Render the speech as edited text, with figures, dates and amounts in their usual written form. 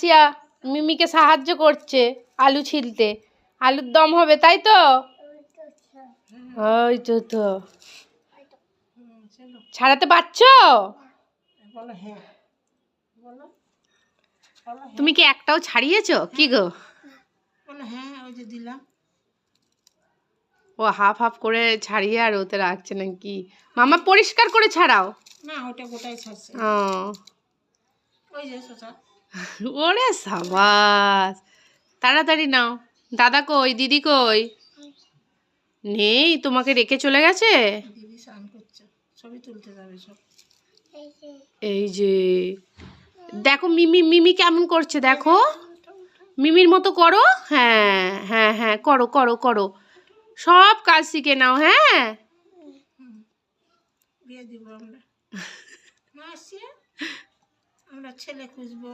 আসিয়া মিমিকে সাহায্য করছে আলু ছিলতে। আলুর দম হবে, তাই তো? ওই তো ছাড়াতে পারছো? তুমি কি একটাও ছাড়িয়েছো? কি গো? হ্যাঁ, ওই যে দিলাম। ও হাফ হাফ করে ছাড়িয়ে আর ওতে রাখছে নাকি? মামা পরিষ্কার করে ছাড়াও। না, ওটা গোটাই ছাড়ছে। ও ওই যে শসা। ওরে সাবাস, তাড়াতাড়ি নাও। দাদা কই, দিদি কই? নেই, তোমাকে রেখে চলে গেছে? দিদি স্নান করছে, ছবি তুলতে যাবে সব। এই যে দেখো মিমি, মিমি কেমন করছে দেখো। মিমির মতো করো। হ্যাঁ হ্যাঁ হ্যাঁ, করো করো করো, সব কাজ শিখে নাও। হ্যাঁ, বিয়ে দিব আমরা। মা আসছে, আমরা ছেলে খুঁজবো।